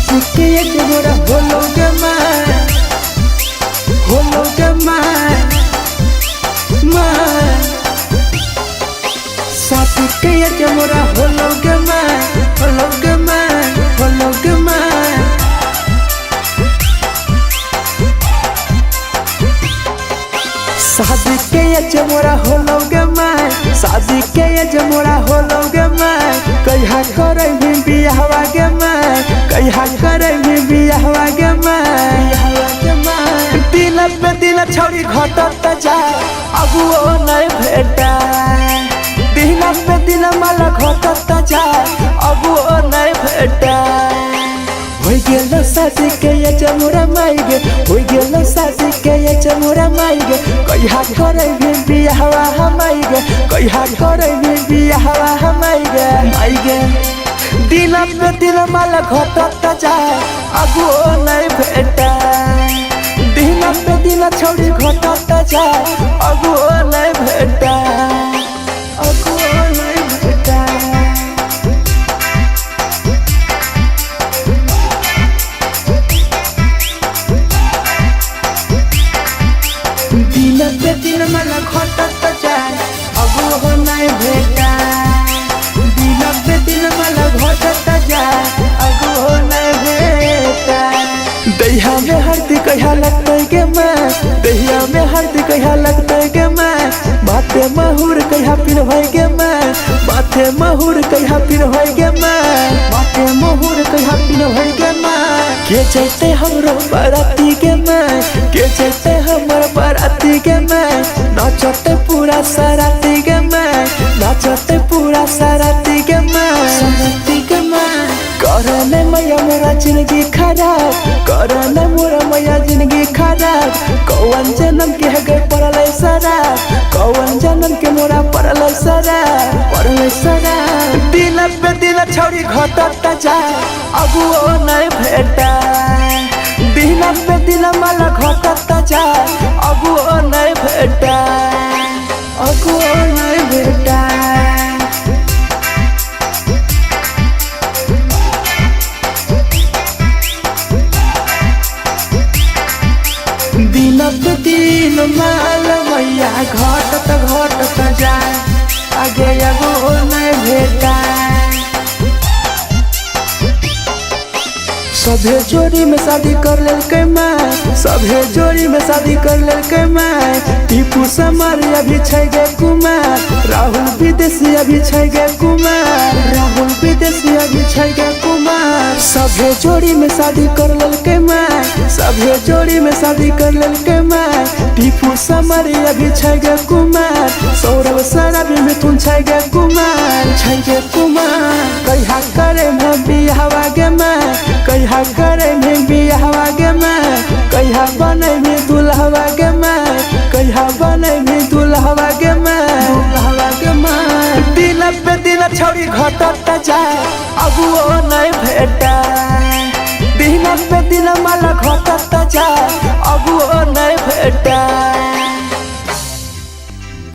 साथी के जमोरा होलोगे मैं साथी के जमोरा होलोगे मैं शादी के जमोरा होलोगे मैं शादी के जमोरा होलोगे मैं कहिया करे भी बियाहवा गे मैं कहिया करे भी बियाहवा गे मैं दिन पे दिन छौरी घटत जाए अगुओ नहीं भेटा दिन पे दिन माला घटत जाए अगुओ नहीं भेटा हो गेलो शादी के जमोरा माई गे हो गेलो शादी के जमोरा माई गे कहिया करे भी बियाहवा हमाई गे कहिया करे भी बियाहवा हमाई गे माई गे दिन पे दिन माला घटत जाए अगुओ नहीं भेटा दिन पे दिन छौरी घटत जाए अगुओ नहीं भेटा अगुओ नहीं भेटा दिन पे दिन माला घटत जाए अगुओ नहीं भेटा दिन पे दिन माला घटत जाए अगुओ नहीं भेटा दहिया में हरदी कहिया लगते गे मैं दहिया में हरदी कहिया लगते गे मैं बाते महुर कहिया पिन होय गे मैं बाते महुर कहिया पिन होय गे मैं बाते महुर कहिया पिन होय गे मैं के जैते हमरो बाराती गे मैं के जैते हमर बाराती गे मैं नाचते पूरा साराती गे मैं नाचते पूरा साराती गे मैं करने मैया मोरा जिंदगी खराब करने मोरा मैया जिंदगी खराब कौन जन्म के है गए पड़ल शराब कौन जन्म के मोरा पड़ल शराब दिन पे दिन छौरी घटत जाए अगुओ नहीं भेटा दिन पे दिन माला घटत जाए अगुओ नहीं भेटा अगुओ नहीं भेटा दिन पे दिन माल मैया घटत जाए आगे अगुओ नहीं भेटा सभे जोड़ी में शादी कर लेलकै मैं सभे जोड़ी में शादी कर लेलकै मैं टीपू समर अभी छै गे कुमार राहुल विदेशी अभी छै गे कुमार राहुल विदेशी अभी छै गे कुमार सभे जोड़ी में शादी कर लेलकै मैं सभे जोड़ी में शादी कर लेलकै मैं टीपू समर अभी छै गे कुमार सौरभ सराबी मिथुन छै गे कुमार कहिया करे में बियाहवा गे मैं कहिया करे में बियाहवा गे मैं कहिया बने में दुल्हवा गे मैं कहिया बने में दुल्हवा गे मैं दिन पे दिन छौरी घटत जाए अगुओ नहीं भेटा दिन पे दिन माला घटत जाए अगुओ नहीं भेटा